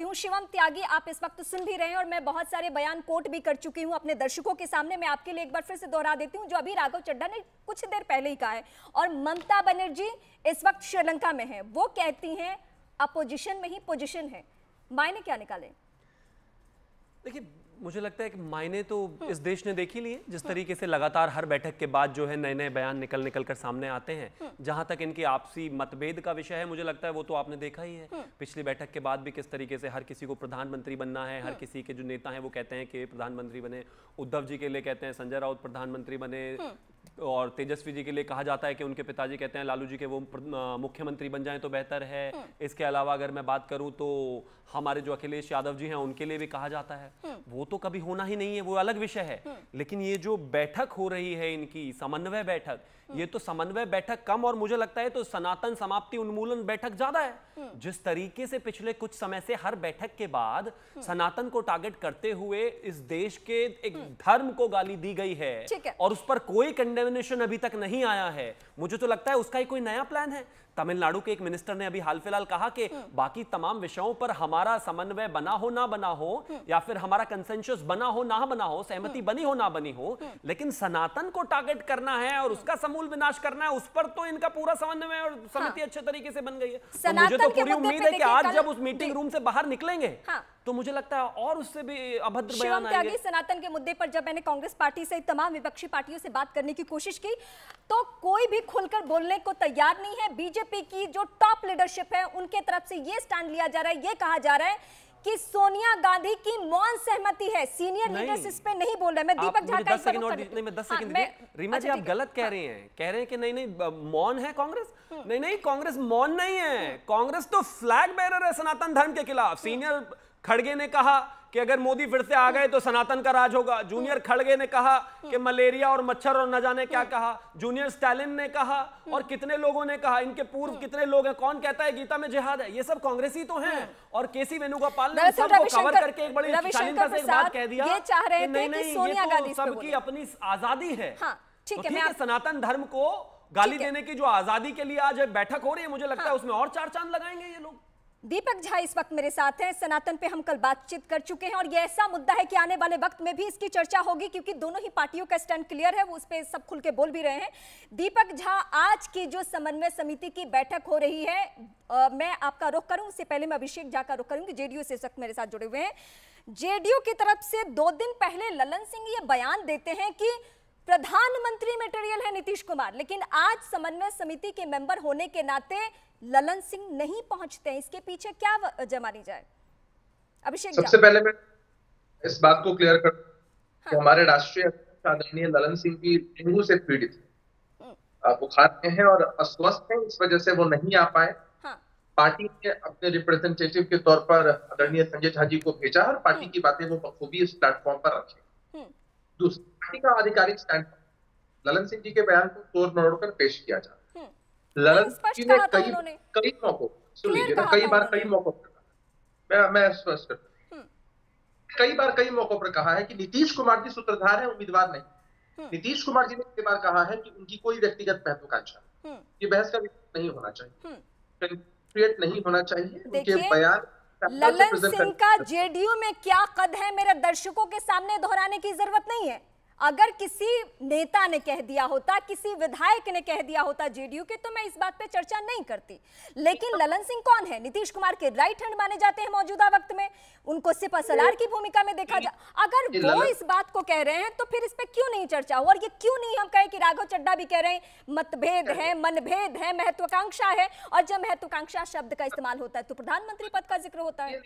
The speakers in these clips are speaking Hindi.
हूँ। शिवम त्यागी, आप इस वक्त सुन भी रहे हैं और मैं बहुत सारे बयान कोट भी कर चुकी हूँ अपने दर्शकों के सामने। मैं आपके लिए एक बार फिर से दोहरा देती हूँ जो अभी राघव चड्ढा ने कुछ देर पहले ही कहा है। और ममता बनर्जी इस वक्त श्रीलंका में है, वो कहती हैं अपोजिशन में ही पोजीशन है। मायने क्या निकाले? देखिए, मुझे लगता है कि मायने तो इस देश ने देख ही लिए। जिस तरीके से लगातार हर बैठक के बाद जो है नए नए बयान निकल कर सामने आते हैं। जहां तक इनकी आपसी मतभेद का विषय है, मुझे लगता है वो तो आपने देखा ही है। पिछली बैठक के बाद भी किस तरीके से हर किसी को प्रधानमंत्री बनना है, हर किसी के जो नेता हैं वो कहते हैं कि प्रधानमंत्री बने। उद्धव जी के लिए कहते हैं संजय राउत प्रधानमंत्री बने, और तेजस्वी जी के लिए कहा जाता है कि उनके पिताजी कहते हैं लालू जी के वो मुख्यमंत्री बन जाएं तो बेहतर है। इसके अलावा अगर मैं बात करूं तो हमारे जो अखिलेश यादव जी हैं उनके लिए भी कहा जाता है। वो तो कभी होना ही नहीं है, वो अलग विषय है। लेकिन ये जो बैठक हो रही है इनकी समन्वय बैठक, ये तो समन्वय बैठक कम और मुझे लगता है तो सनातन समाप्ति उन्मूलन बैठक ज्यादा है। जिस तरीके से पिछले कुछ समय से हर बैठक के बाद सनातन को टारगेट करते हुए इस देश के एक धर्म को गाली दी गई है और उस पर कोई कंडेमनेशन अभी तक नहीं आया है, मुझे तो लगता है उसका ही कोई नया प्लान है। तमिलनाडु के एक मिनिस्टर ने अभी हाल फिलहाल कहा कि बाकी तमाम विषयों पर हमारा समन्वय बना हो ना बना हो, या फिर हमारा कंसेंसस बना हो ना बना हो, सहमति बनी हो ना बनी हो, लेकिन सनातन को टारगेट करना है और उसका समूल विनाश करना है, उस पर तो इनका पूरा समन्वय और समिति अच्छे तरीके से बन गई है। तो मुझे तो पूरी उम्मीद है कि आज जब उस मीटिंग रूम से बाहर निकलेंगे तो मुझे लगता है और उससे भी अभद्र बयान आएंगे। सनातन के मुद्दे पर जब मैंने कांग्रेस पार्टी से तमाम विपक्षी पार्टियों से बात करने की कोशिश की तो कोई भी खुलकर बोलने को तैयार नहीं है। बीजेपी की जो टॉप लीडरशिप है उनके तरफ से ये स्टैंड लिया जा रहा है, ये कहा जा रहा है कि सोनिया गांधी की मौन सहमति है, सीनियर लीडर्स इस पे नहीं बोल रहे। मैं दीपक झा का 10 सेकंड और मैं 10 सेकंड रीमा जी, आप गलत कह रही हैं। कह रहे हैं कि नहीं मौन है कांग्रेस। नहीं, कांग्रेस मौन नहीं है। कांग्रेस तो फ्लैग बेरर है सनातन धर्म के खिलाफ। सीनियर खड़गे ने कहा कि अगर मोदी फिर से आ गए तो सनातन का राज होगा। जूनियर खड़गे ने कहा कि मलेरिया और मच्छर और न जाने क्या कहा। जूनियर स्टालिन ने कहा और कितने लोगों ने कहा, इनके पूर्व कितने लोग हैं। कौन कहता है गीता में जिहाद है? ये सब कांग्रेसी तो हैं। और केसी वेणुगोपाल ने सबको कवर करके एक बड़ी शालीनता से एक बात कह दिया कि नहीं सोनिया गांधी सबकी अपनी आजादी है। ठीक है, सनातन धर्म को गाली देने की जो आजादी के लिए आज बैठक हो रही है, मुझे लगता है उसमें और 4 चांद लगाएंगे ये लोग। दीपक झा इस वक्त मेरे साथ हैं। सनातन पे हम कल बातचीत कर चुके हैं और ये ऐसा मुद्दा है कि आने वाले वक्त में भी इसकी चर्चा होगी क्योंकि दोनों ही पार्टियों का स्टैंड क्लियर है, वो उस पे सब खुल के बोल भी रहे हैं। दीपक झा, आज की जो समन्वय समिति की बैठक हो रही है, मैं आपका रुख करूं उससे पहले मैं अभिषेक झा का रुख करूंगी। जेडीयू से इस वक्त मेरे साथ जुड़े हुए हैं। जेडीयू की तरफ से 2 दिन पहले ललन सिंह ये बयान देते हैं कि प्रधानमंत्री मटेरियल है नीतीश कुमार, लेकिन आज समन्वय समिति के मेंबर होने के नाते ललन सिंह नहीं पहुंचते हैं। इसके पीछे क्या वजह मानी जाए? अभिषेक, सबसे पहले मैं इस बात को क्लियर कर कि हमारे राष्ट्रीय अध्यक्ष आदरणीय ललन सिंह की डेंगू से पीड़ित बुखार में है और अस्वस्थ है, इस वजह से वो नहीं आ पाए। पार्टी ने अपने रिप्रेजेंटेटिव के तौर पर आदरणीय संजय झा जी को भेजा और पार्टी की बातें वो बखूबी इस प्लेटफॉर्म पर रखे। दूसरी, पार्टी का आधिकारिक स्टैंड ललन सिंह जी के बयान को तोड़ मरोड़ कर पेश किया जा रहा है। ललन जी ने कई मौकों, सुन लीजिए ना, कई बार कई मौकों पर मैं स्पष्ट करता हूं, कई बार कई मौकों पर कहा है कि नीतीश कुमार जी सूत्रधार है, उम्मीदवार नहीं। नीतीश कुमार जी ने कई बार कहा है कि उनकी कोई व्यक्तिगत महत्वाकांक्षा, ये बहस का विषय नहीं होना चाहिए, क्रिएट नहीं होना चाहिए। उनके बयान ललन सिंह का जेडीयू में क्या कद है मेरे दर्शकों के सामने दोहराने की जरूरत नहीं है। अगर किसी नेता ने कह दिया होता, किसी विधायक ने कह दिया होता जेडीयू के, तो मैं इस बात पे चर्चा नहीं करती। लेकिन ललन सिंह कौन है? नीतीश कुमार के राइट हैंड माने जाते हैं मौजूदा वक्त में, उनको सिपह सलार की भूमिका में देखा जा। अगर वो इस बात को कह रहे हैं तो फिर इस पे क्यों नहीं चर्चा हो? और ये क्यों नहीं हम कहें कि राघव चड्ढा भी कह रहे हैं मतभेद है, मनभेद है, महत्वाकांक्षा है, और जब महत्वाकांक्षा शब्द का इस्तेमाल होता है तो प्रधानमंत्री पद का जिक्र होता है।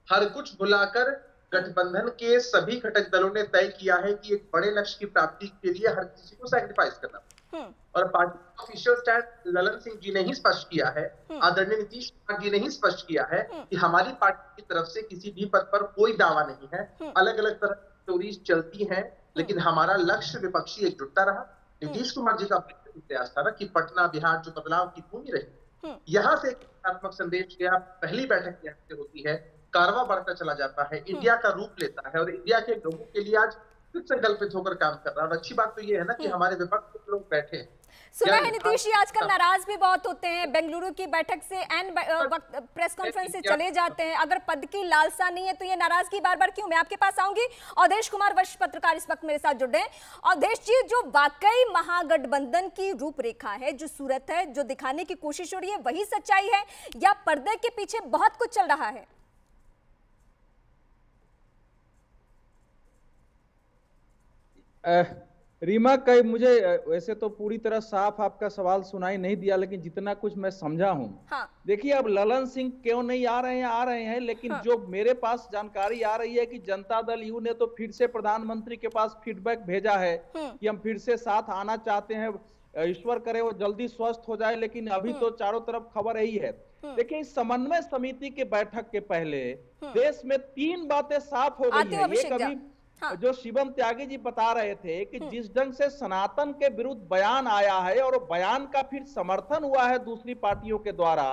हर कुछ भुलाकर गठबंधन के सभी घटक दलों ने तय किया है कि एक बड़े लक्ष्य की प्राप्ति के लिए हर किसी को सैक्रिफाइस करना, और पार्टी का ऑफिशियल स्टैंड ललन सिंह जी ने ही स्पष्ट किया है, आदरणीय नीतीश कुमार जी ने ही स्पष्ट किया है कि हमारी पार्टी की तरफ से किसी भी पद पर कोई दावा नहीं है। अलग अलग तरह की स्टोरीज चलती हैं, लेकिन हमारा लक्ष्य विपक्षी एकजुटता रहा। नीतीश कुमार जी का प्रयास था कि पटना बिहार जो बदलाव की भूमि रही, यहाँ से एक सकारात्मक संदेश गया। पहली बैठक यहाँ से होती है, कारवा बढ़ता चला जाता है, इंडिया का रूप लेता है और इंडिया के लोगों के लिए आज संकल्पित होकर काम कर रहा है। और अच्छी बात तो ये है ना कि हमारे विपक्ष के लोग बैठे हैं। सुना है नीतीश जी आजकल नाराज भी बहुत होते हैं, बेंगलुरु की बैठक से एंड वक्त प्रेस कॉन्फ्रेंस से चले जाते हैं। अगर पद की लालसा नहीं है तो ये नाराजगी बार बार क्यों? मैं आपके पास आऊंगी। अवधेश कुमार वरिष्ठ पत्रकार इस वक्त मेरे साथ जुड़े हैं। अवधेश जी, जो वाकई महागठबंधन की रूपरेखा है, जो सूरत है, जो दिखाने की कोशिश हो रही है, वही सच्चाई है या पर्दे के पीछे बहुत कुछ चल रहा है? रीमा, कई मुझे वैसे तो पूरी तरह साफ आपका सवाल सुनाई नहीं दिया, लेकिन जितना कुछ मैं समझा हूं। हाँ। देखिए, अब ललन सिंह क्यों नहीं आ रहे हैं, लेकिन हाँ। जो मेरे पास जानकारी आ रही है कि जनता दल यू ने तो फिर से प्रधानमंत्री के पास फीडबैक भेजा है कि हम फिर से साथ आना चाहते हैं, ईश्वर करे वो जल्दी स्वस्थ हो जाए। लेकिन अभी तो चारों तरफ खबर यही है। देखिए, इस समन्वय समिति के बैठक के पहले देश में 3 बातें साफ हो गई है। ये कभी हाँ। जो शिवम त्यागी जी बता रहे थे कि जिस ढंग से सनातन के विरुद्ध बयान आया है और बयान का फिर समर्थन हुआ है दूसरी पार्टियों के द्वारा,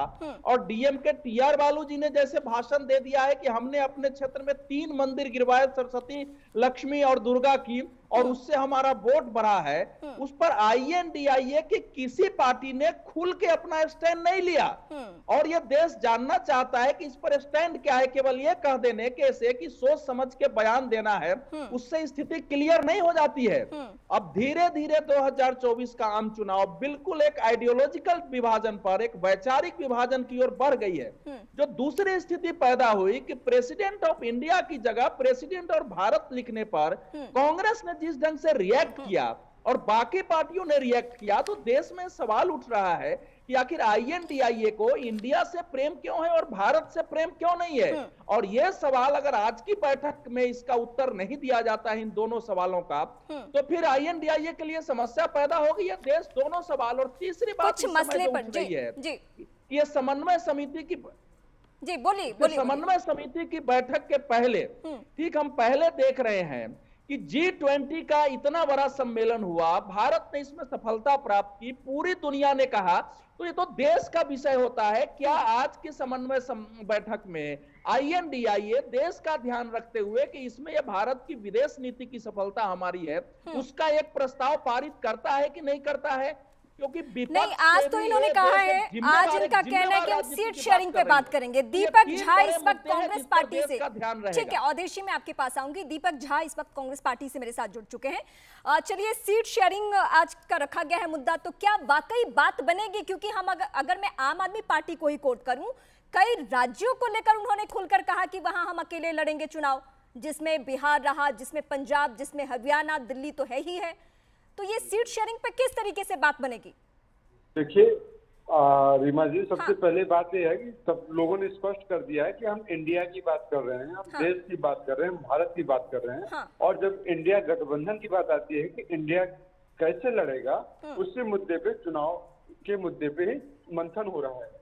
और डीएम के टीआर बालू जी ने जैसे भाषण दे दिया है कि हमने अपने क्षेत्र में 3 मंदिर गिरवाए, सरस्वती, लक्ष्मी और दुर्गा की, और उससे हमारा वोट बढ़ा है, उस पर आईएनडीआईए की किसी पार्टी ने खुल के अपना स्टैंड नहीं लिया। और ये देश जानना चाहता है कि इस पर स्टैंड क्या है। केवल ये कह देने कैसे कि सोच समझ के बयान देना है, उससे स्थिति क्लियर नहीं हो जाती है। अब धीरे धीरे 2024 का आम चुनाव बिल्कुल एक आइडियोलॉजिकल विभाजन पर, एक वैचारिक विभाजन की ओर बढ़ गई है। जो दूसरी स्थिति पैदा हुई कि प्रेसिडेंट ऑफ इंडिया की जगह प्रेसिडेंट और भारत लिखने पर कांग्रेस ने जिस ढंग से रिएक्ट किया और बाकी पार्टियों ने रिएक्ट किया, तो देश में सवाल उठ रहा है कि आखिर आईएनडीआईए को इंडिया से प्रेम क्यों है और भारत से प्रेम क्यों नहीं है। और यह सवाल अगर आज की बैठक में इसका उत्तर नहीं दिया जाता है इन दोनों सवालों का, तो फिर आईएनडीआईए के लिए समस्या पैदा होगी। यह देश दोनों सवाल, और तीसरी बात कुछ मसले पर जी, जी, ये समन्वय समिति की बोलिए समन्वय समिति की बैठक के पहले, ठीक, हम पहले देख रहे हैं कि G20 का इतना बड़ा सम्मेलन हुआ, भारत ने इसमें सफलता प्राप्त की, पूरी दुनिया ने कहा, तो ये तो देश का विषय होता है। क्या आज की समन्वय बैठक में आईएनडीआईए देश का ध्यान रखते हुए कि इसमें यह भारत की विदेश नीति की सफलता हमारी है, उसका एक प्रस्ताव पारित करता है कि नहीं करता है? क्योंकि नहीं, आज तो इन्होंने कहा है, आज इनका कहना है कि हम सीट शेयरिंग पे बात करेंगे। दीपक झा इस वक्त कांग्रेस पार्टी से, ठीक है अवधेश जी मैं आपके पास आऊंगी। दीपक झा इस वक्त कांग्रेस पार्टी से मेरे साथ जुड़ चुके हैं। चलिए, सीट शेयरिंग आज का रखा गया है मुद्दा, तो क्या वाकई बात बनेगी? क्योंकि हम अगर मैं आम आदमी पार्टी को ही कोट करूं, कई राज्यों को लेकर उन्होंने खुलकर कहा कि वहां हम अकेले लड़ेंगे चुनाव, जिसमें बिहार रहा, जिसमें पंजाब, जिसमें हरियाणा, दिल्ली तो है ही है। तो ये सीट शेयरिंग पे किस तरीके से बात बनेगी? देखिए रीमा जी, सबसे पहले बात यह है कि सब लोगों ने स्पष्ट कर दिया है कि हम इंडिया की बात कर रहे हैं, हम देश की बात कर रहे हैं, भारत की बात कर रहे हैं। और जब इंडिया गठबंधन की बात आती है कि इंडिया कैसे लड़ेगा, उसी मुद्दे पे, चुनाव के मुद्दे पे ही मंथन हो रहा है।